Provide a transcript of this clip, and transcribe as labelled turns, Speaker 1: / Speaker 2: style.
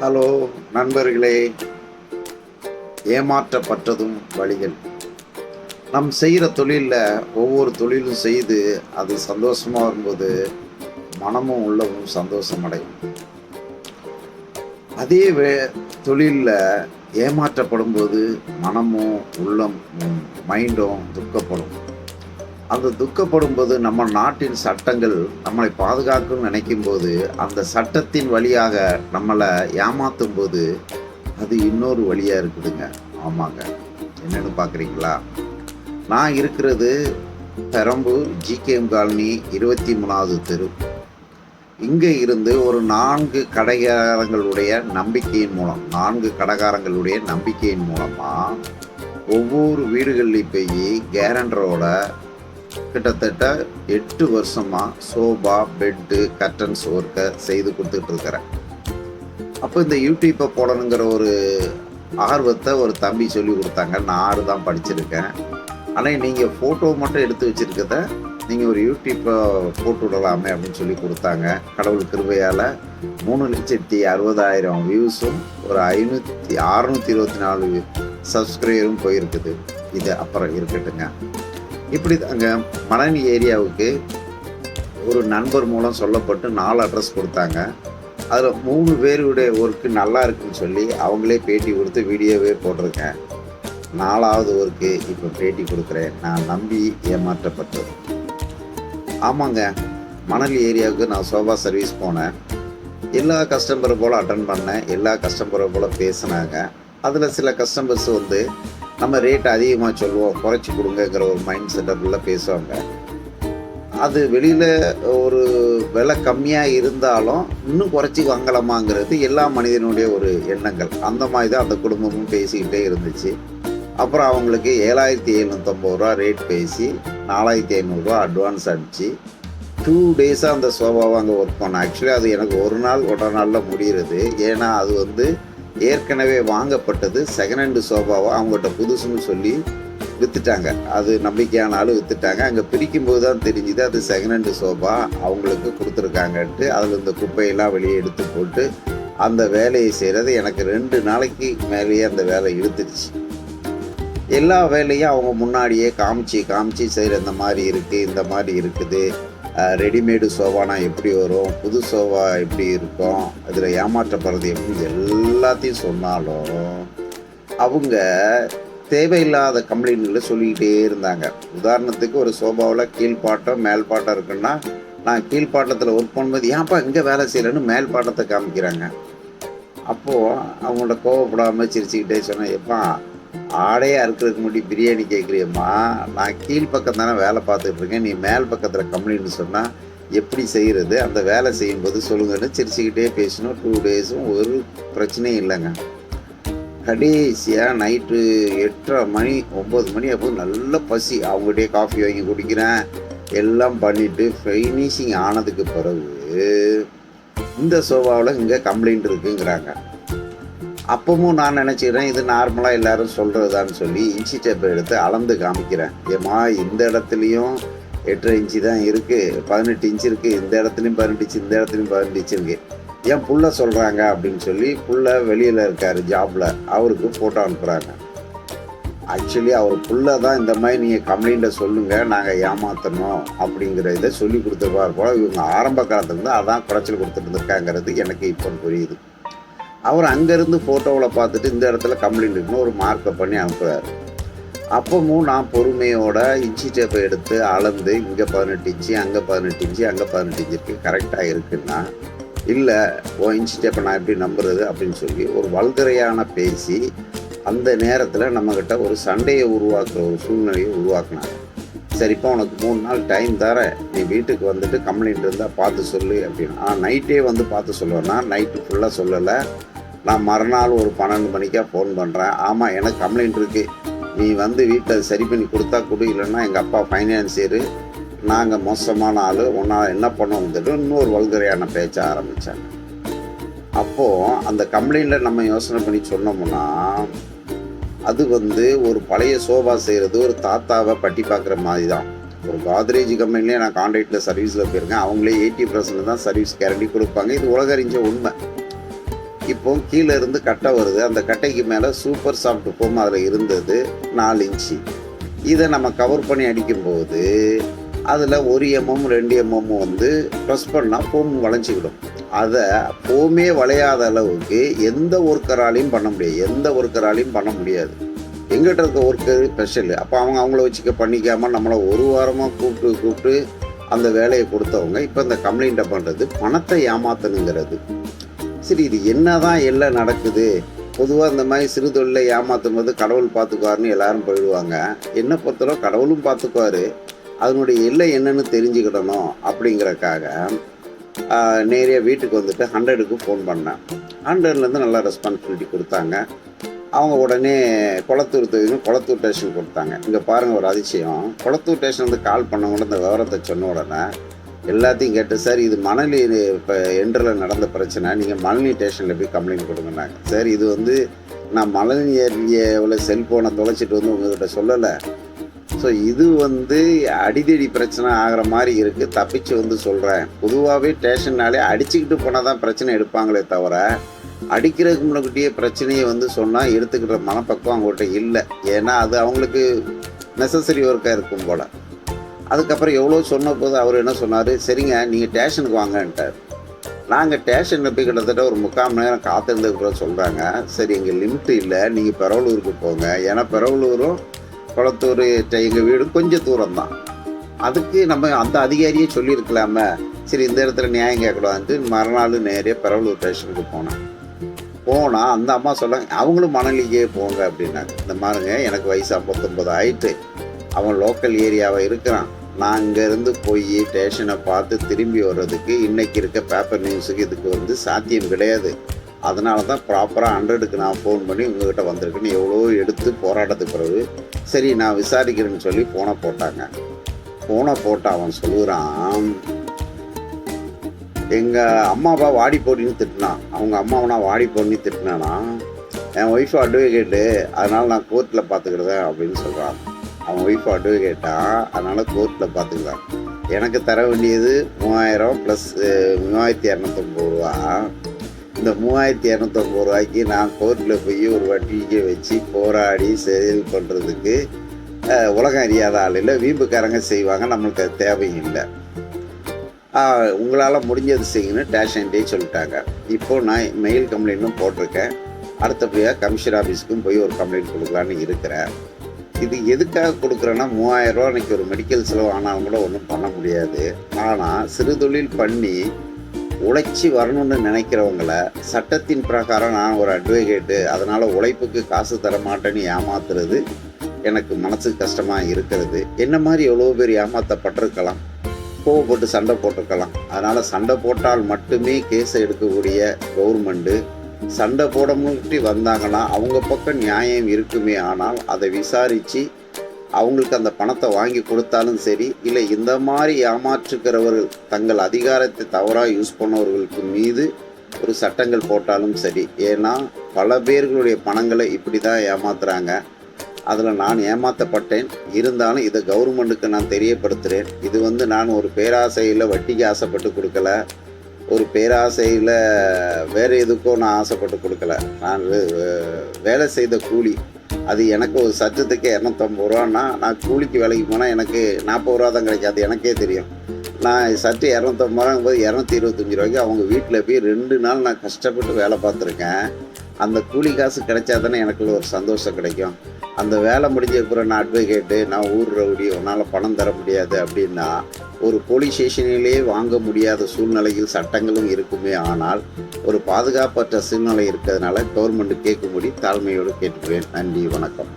Speaker 1: Hello நண்பர்களே, ஏமாற்றப்பட்டதும் வழிகள். நம் செய்கிற தொழிலில் ஒவ்வொரு தொழிலும் செய்து அது சந்தோஷமாக வரும்போது மனமும் உள்ளமும் சந்தோஷம் அடையும். அதே தொழிலில் ஏமாற்றப்படும் போது மனமும் உள்ளமும் மைண்டும் துக்கப்படும். அந்த துக்கப்படும் போது நம்ம நாட்டின் சட்டங்கள் நம்மளை பாதுகாக்கும்னு நினைக்கும் போது அந்த சட்டத்தின் வழியாக நம்மளை ஏமாற்றும் போது அது இன்னொரு வழியாக இருக்குதுங்க. ஆமாங்க, என்னென்னு பார்க்குறீங்களா? நான் இருக்கிறது பெரம்பூர் ஜிகேஎம் காலனி 23வது தெரு. இங்கே இருந்து ஒரு 4 கடைக்காரங்களுடைய நம்பிக்கையின் மூலமாக ஒவ்வொரு வீடுகள்லையும் போய் கேரண்டரோட கிட்டத்தட்ட 8 வருஷமாக சோபா, பெட்டு, கர்டன்ஸ் ஒர்க்கை செய்து கொடுத்துட்டு இருக்கிறேன். அப்போ இந்த யூடியூப்பை போடணுங்கிற ஒரு ஆர்வத்தை ஒரு தம்பி சொல்லி கொடுத்தாங்க. நான் 6 தான் படிச்சிருக்கேன். ஆனால் நீங்கள் ஃபோட்டோ மட்டும் எடுத்து வச்சுருக்கத நீங்கள் ஒரு யூடியூப்பை போட்டு விடலாமே அப்படின்னு சொல்லி கொடுத்தாங்க. கடவுள் கிருபையால் 3,60,000 வியூஸும் ஒரு 624 சப்ஸ்கிரைபரும் போயிருக்குது. இது அப்புறம் இருக்கட்டுங்க. இப்படி தாங்க மணலி ஏரியாவுக்கு ஒரு நண்பர் மூலம் சொல்லப்பட்டு 4 அட்ரஸ் கொடுத்தாங்க. அதில் 3 பேருடைய ஒர்க்கு நல்லா இருக்குன்னு சொல்லி அவங்களே பேட்டி கொடுத்து வீடியோவே போட்டிருக்கேன். 4வது ஒர்க்கு இப்போ பேட்டி கொடுக்குறேன். நான் நம்பி ஏமாற்றப்பட்டது. ஆமாங்க, மணலி ஏரியாவுக்கு நான் சோபா சர்வீஸ் போனேன். எல்லா கஸ்டமரை போல் அட்டன் பண்ணேன். எல்லா கஸ்டமரை போல் பேசினாங்க. அதில் சில கஸ்டமர்ஸ் நம்ம ரேட் அதிகமாக சொல்லுவோம், குறைச்சி கொடுங்கிற ஒரு மைண்ட் செட்டப்பில் பேசுவாங்க. அது வெளியில் ஒரு விலை கம்மியாக இருந்தாலும் இன்னும் குறைச்சி வாங்கலாமாங்கிறது எல்லா மனிதனுடைய ஒரு எண்ணங்கள். அந்த மாதிரி தான் அந்த குடும்பமும் பேசிக்கிட்டே இருந்துச்சு. அப்புறம் அவங்களுக்கு 7,750 ரூபா ரேட் பேசி 4,500 அட்வான்ஸ் அடிச்சு 2 டேஸாக அந்த சோபாவை அங்கே ஒர்க் பண்ணேன். ஆக்சுவலி அது எனக்கு ஒரு நாளில் முடிகிறது. ஏன்னா அது ஏற்கனவே வாங்கப்பட்டது செகண்ட் ஹேண்டு சோபாவை அவங்ககிட்ட புதுசுன்னு சொல்லி விற்றுட்டாங்க. அது நம்பிக்கையான ஆள் விற்றுட்டாங்க. அங்கே பிரிக்கும்போது தான் தெரிஞ்சுது அது செகண்ட் ஹேண்டு சோபா அவங்களுக்கு கொடுத்துருக்காங்கன்ட்டு. அதில் இந்த குப்பையெல்லாம் வெளியே எடுத்து போட்டு அந்த வேலையை செய்கிறது எனக்கு 2 நாளைக்கு மேலேயே அந்த வேலை இழுத்துருச்சு. எல்லா வேலையும் அவங்க முன்னாடியே காமிச்சு செய்கிற இந்த மாதிரி இருக்குது, ரெடிமேடு சோபானா எப்படி வரும், புது சோபா எப்படி இருக்கும், அதில் ஏமாற்றப்படுறது எப்படி, எல்லாத்தையும் சொன்னாலும் அவங்க தேவையில்லாத கம்ப்ளைண்ட்களை சொல்லிக்கிட்டே இருந்தாங்க. உதாரணத்துக்கு ஒரு சோபாவில் கீழ்ப்பாட்டம் மேல்பாட்டம் இருக்குன்னா நான் கீழ்ப்பாட்டத்தில் ஒர்க் பண்ணும்போது ஏன்ப்பா இங்கே வேலை செய்யலைன்னு மேல்பாட்டத்தை காமிக்கிறாங்க. அப்போது அவங்கள்ட்ட கோவப்படாமல் சிரிச்சுக்கிட்டே சொன்னேன், எப்பா ஆடையாக இருக்கிறதுக்கு முன்னாடி பிரியாணி கேட்குறியம்மா, நான் கீழ்ப்பக்கம் தானே வேலை பார்த்துட்டு இருக்கேன், நீ மேல் பக்கத்தில் கம்ப்ளைண்ட் சொன்னால் எப்படி செய்கிறது, அந்த வேலை செய்யும்போது சொல்லுங்கன்னு சிரிச்சுக்கிட்டே பேசணும். 2 டேஸும் ஒரு பிரச்சனையும் இல்லைங்க. கடைசியாக நைட்டு 8:30 மணி 9 மணி அப்போ நல்ல பசி. அவங்ககிட்டே காஃபி வாங்கி குடிக்கிறேன். எல்லாம் பண்ணிவிட்டு ஃபினிஷிங் ஆனதுக்கு பிறகு இந்த சோபாவில் இங்கே கம்ப்ளைண்ட் இருக்குங்கிறாங்க. அப்பவும் நான் நினச்சிக்கிறேன் இது நார்மலாக எல்லோரும் சொல்கிறதான்னு சொல்லி இன்ச்சி டேப்பை எடுத்து அளந்து காமிக்கிறேன். ஏம்மா இந்த இடத்துலையும் 8.5 இன்ச்சு தான் இருக்குது, 18 இன்ச்சு இருக்குது, இந்த இடத்துலையும் 18 இன்ச்சு, இந்த இடத்துலையும் 18 இன்ச்சு இருக்குது, ஏன் புள்ள சொல்கிறாங்க அப்படின்னு சொல்லி புள்ள வெளியில் இருக்கார் ஜாபில், அவருக்கு ஃபோட்டோ அனுப்புகிறாங்க. ஆக்சுவலி அவர் புள்ள தான் இந்த மாதிரி நீங்கள் கம்ப்ளைண்ட்டை சொல்லுங்கள், நாங்கள் ஏமாற்றணும் அப்படிங்கிற இதை சொல்லி கொடுத்துருப்பார் போல். இவங்க ஆரம்ப காலத்துலேருந்து அதான் குறைச்சல் கொடுத்துட்டு இருக்காங்கிறது எனக்கு இப்போ புரியுது. அவர் அங்கேருந்து ஃபோட்டோவில் பார்த்துட்டு இந்த இடத்துல கம்ப்ளைண்ட் இருக்குன்னு ஒரு மார்க்கை பண்ணி அனுப்புகிறார். அப்பவும் நான் பொறுமையோட இன்ச்சி டேப்பை எடுத்து அளந்து இங்கே 18 இன்ச்சு, அங்கே 18 இன்ச்சு, அங்கே 18 இன்ச்சு இருக்குது, கரெக்டாக இருக்குன்னா இல்லை இன்ச்சி டேப்பை நான் எப்படி நம்புறது அப்படின்னு சொல்லி ஒரு வல்கரையான பேசி அந்த நேரத்தில் நம்மக்கிட்ட ஒரு சண்டையை உருவாக்குற ஒரு சூழ்நிலையை உருவாக்குனாங்க. சரிப்பா உனக்கு 3 நாள் டைம் தரேன், நீ வீட்டுக்கு வந்துட்டு கம்ப்ளைண்ட் இருந்தால் பார்த்து சொல்லு அப்படின்னு. நைட்டே வந்து பார்த்து சொல்லுவேன்னா நைட்டு ஃபுல்லாக சொல்லலை. நான் மறுநாள் ஒரு 12 மணிக்காக ஃபோன் பண்ணுறேன். ஆமாம் எனக்கு கம்ப்ளைண்ட் இருக்குது, நீ வந்து வீட்டில் சரி பண்ணி கொடுத்தா கொடு, இல்லைன்னா எங்கள் அப்பா ஃபைனான்சியரு, நாங்கள் மோசமான ஆள், உன்னால் என்ன பண்ணுவோம்னு இன்னொரு வல்கரையான பேச்ச ஆரம்பித்தாங்க. அப்போது அந்த கம்ப்ளைண்ட்டில் நம்ம யோசனை பண்ணி சொன்னோம்னா அது ஒரு பழைய சோபா செய்கிறது ஒரு தாத்தாவை பட்டி பார்க்குற மாதிரி தான். ஒரு காத்ரேஜ் கம்பெனிலே நான் கான்ட்ராக்டில் சர்வீஸில் போயிருக்கேன். அவங்களே 80% தான் சர்வீஸ் கேரண்டி கொடுப்பாங்க. இது உலக அறிஞ்ச உண்மை. இப்போ கீழே இருந்து கட்டை வருது, அந்த கட்டைக்கு மேலே சூப்பர் சாஃப்ட் ஃபோம் அதில் இருந்தது 4 இன்ச்சு. இதை நம்ம கவர் பண்ணி அடிக்கும்போது அதில் 1 mm 2 mm வந்து ப்ரெஸ் பண்ணால் ஃபோம் வளைஞ்சிக்கிடும். அதை ஃபோமே வளையாத அளவுக்கு எந்த ஒர்க்கராலையும் பண்ண முடியாது. எங்கிட்ட இருக்க ஒர்க்கர் ஸ்பெஷலு. அப்போ அவங்கள வச்சுக்க பண்ணிக்காமல் நம்மளை ஒரு வாரமாக கூப்பிட்டு அந்த வேலையை கொடுத்தவங்க இப்போ இந்த கம்ப்ளைண்ட்டை பண்ணுறது பணத்தை ஏமாத்தணுங்கிறது. சரி, இது என்ன தான் எல்லாம் நடக்குது? பொதுவாக இந்த மாதிரி சிறு தொழிலை ஏமாற்றும் போது கடவுள் பார்த்துக்குவாருன்னு எல்லாரும் போயிடுவாங்க. என்னை பொறுத்தளவு கடவுளும் பார்த்துக்குவார். அதனுடைய எல்லை என்னன்னு தெரிஞ்சுக்கிடணும் அப்படிங்கிறக்காக நேராக வீட்டுக்கு வந்துட்டு 100க்கு ஃபோன் பண்ணேன். 100லேருந்து நல்லா ரெஸ்பான்சிபிலிட்டி கொடுத்தாங்க. அவங்க உடனே கொளத்தூர் ஸ்டேஷன் கொடுத்தாங்க. இங்கே பாருங்கள் ஒரு அதிசயம், கொளத்தூர் ஸ்டேஷன் வந்து கால் பண்ணவங்க இந்த விவரத்தை சொன்ன உடனே எல்லாத்தையும் கேட்டு, சார் இது மணலி இப்போ என்ட்ரில் நடந்த பிரச்சனை, நீங்கள் மணலி ஸ்டேஷனில் போய் கம்ப்ளைண்ட் கொடுங்கன்னாங்க. சார் இது வந்து நான் மணலி ஏரியாவில் செல்ஃபோனை தொலைச்சிட்டு வந்து உங்கள்கிட்ட சொல்லலை. ஸோ இது வந்து அடிதடி பிரச்சனை ஆகிற மாதிரி இருக்குது, தப்பிச்சு வந்து சொல்கிறேன். பொதுவாகவே ஸ்டேஷன்னாலே அடிச்சுக்கிட்டு போனால் தான் பிரச்சனை எடுப்பாங்களே தவிர அடிக்கிறதுக்கு முன்னாடியே பிரச்சனையை வந்து சொன்னால் எடுத்துக்கிற மனப்பக்குவம் அவங்கள்ட்ட இல்லை. ஏன்னா அது அவங்களுக்கு நெசசரி ஒர்க்காக இருக்கும் போல். அதுக்கப்புறம் எவ்வளோ சொன்ன போது அவர் என்ன சொன்னார், சரிங்க நீங்கள் ஸ்டேஷனுக்கு வாங்கன்ட்டார். நாங்கள் ஸ்டேஷனில் போய் கிட்டத்தட்ட ஒரு 3/4 மணி நேரம் காத்திருந்ததுக்குள்ள சொல்கிறாங்க, சரி எங்கள் லிமிட்டு இல்லை, நீங்கள் பெரவலூருக்கு போங்க. ஏன்னா பெரவலூரும் கொளத்தூர் எங்கள் வீடு கொஞ்சம் தூரம் தான். அதுக்கு நம்ம அந்த அதிகாரியே சொல்லியிருக்கலாமே. சரி இந்த இடத்துல நியாயம் கேட்கக்கூடாதுன்ட்டு மறுநாள் நேரே பெரவலூர் ஸ்டேஷனுக்கு போனால் அந்த அம்மா சொல்கிறாங்க, அவங்களும் மணலிக்கே போங்க அப்படின்னாங்க. இந்த மாதிரிங்க எனக்கு வயசு 59 ஆயிட்டு, அவன் லோக்கல் ஏரியாவை இருக்கிறான். நான் இங்கேருந்து போய் ஸ்டேஷனை பார்த்து திரும்பி வர்றதுக்கு இன்றைக்கி இருக்க பேப்பர் நியூஸுக்கு இதுக்கு வந்து சாத்தியம் கிடையாது. அதனால தான் ப்ராப்பராக 100க்கு நான் ஃபோன் பண்ணி உங்கள்கிட்ட வந்திருக்குன்னு எவ்வளோ எடுத்து போராட்டத்துக்கு பிறகு சரி நான் விசாரிக்கிறேன்னு சொல்லி ஃபோனை போட்டு அவன் சொல்லுறான், எங்கள் அம்மாவா வாடி போடின்னு திட்டினான். அவங்க அம்மாவனா வாடி போடின்னு திட்டினானா, என் ஒய்ஃபு அட்வொகேட்டு, அதனால் நான் கோர்ட்டில் பார்த்துக்கிடுதேன் அப்படின்னு சொல்கிறான். அவன் ஒய்ஃபு அட்வொகேட்டா, அதனால் கோர்ட்டில் பார்த்துக்கலாம். எனக்கு தர வேண்டியது 3000 ப்ளஸ் 3250 ரூபா. இந்த 3250 ரூபாய்க்கு நான் கோர்ட்டில் போய் ஒரு வட்டிக்கு வச்சு போராடி சேல் பண்ணுறதுக்கு உலகம் அறியாத ஆளில் வீம்புக்காரங்க செய்வாங்க. நம்மளுக்கு அது தேவையில்லை. உங்களால் முடிஞ்சது செய்யணும்னு ஸ்டேஷன்டே சொல்லிட்டாங்க. இப்போது நான் மெயில் கம்ப்ளைண்ட்டும் போட்டிருக்கேன். அடுத்தபடியாக கமிஷனர் ஆஃபீஸுக்கும் போய் ஒரு கம்ப்ளைண்ட் கொடுக்கலான்னு இருக்கிறேன். இது எதுக்காக கொடுக்குறேன்னா 3000 ரூபா அன்றைக்கி ஒரு மெடிக்கல் செலவு ஆனாலும் கூட ஒன்றும் பண்ண முடியாது. ஆனால் சிறு தொழில் பண்ணி உழைச்சி வரணும்னு நினைக்கிறவங்கள சட்டத்தின் பிரகாரம் நான் ஒரு அட்வொகேட்டு, அதனால் உழைப்புக்கு காசு தர மாட்டேன்னு ஏமாத்துறது எனக்கு மனசுக்கு கஷ்டமாக இருக்கிறது. என்ன மாதிரி எவ்வளோ பேர் ஏமாற்றப்பட்டிருக்கலாம், கோவப்பட்டு சண்டை போட்டிருக்கலாம். அதனால் சண்டை போட்டால் மட்டுமே கேஸை எடுக்கக்கூடிய கவர்மெண்ட்டு சண்டை போட முன்னாடி வந்தாங்கன்னா அவங்க பக்கம் நியாயம் இருக்குமே. ஆனால் அதை விசாரித்து அவங்களுக்கு அந்த பணத்தை வாங்கி கொடுத்தாலும் சரி, இல்லை இந்த மாதிரி ஏமாற்றுக்கிறவர்கள் தங்கள் அதிகாரத்தை தவறாக யூஸ் பண்ணவர்களுக்கு மீது ஒரு சட்டங்கள் போட்டாலும் சரி. ஏன்னா பல பேர்களுடைய பணங்களை இப்படி தான் ஏமாத்துறாங்க. அதில் நான் ஏமாற்றப்பட்டேன். இருந்தாலும் இதை கவர்மெண்ட்டுக்கு நான் தெரியப்படுத்துகிறேன். இது வந்து நான் ஒரு பேராசையில் வட்டிக்கு ஆசைப்பட்டு கொடுக்கல, ஒரு பேராசையில் வேறு எதுக்கோ நான் ஆசைப்பட்டு கொடுக்கல. நான் வேலை செய்த கூலி, அது எனக்கு ஒரு சட்டத்துக்கு 250 ரூபான்னா நான் கூலிக்கு வேலைக்கு போனால் எனக்கு 40 ரூபா தான் கிடைக்காது, எனக்கே தெரியும். நான் சட்டு 250 ரூபாங்கும்போது 225 ரூபாய்க்கு அவங்க வீட்டில் போய் 2 நாள் நான் கஷ்டப்பட்டு வேலை பார்த்துருக்கேன். அந்த கூலி காசு கிடைச்சா தானே எனக்குள்ள ஒரு சந்தோஷம் கிடைக்கும். அந்த வேலை முடிஞ்ச அப்புறம் நான் அட்வொகேட்டு, நான் ஊர் ரவுடி, உன்னால் பணம் தர முடியாது அப்படின்னா ஒரு போலீஸ் ஸ்டேஷனிலே வாங்க முடியாத சூழ்நிலையில் சட்டங்களும் இருக்குமே. ஆனால் ஒரு பாதுகாப்பற்ற சூழ்நிலை இருக்கிறதுனால கவர்மெண்ட்டு கேட்கும்படி தாழ்மையோடு கேட்டுக்குவேன். நன்றி, வணக்கம்.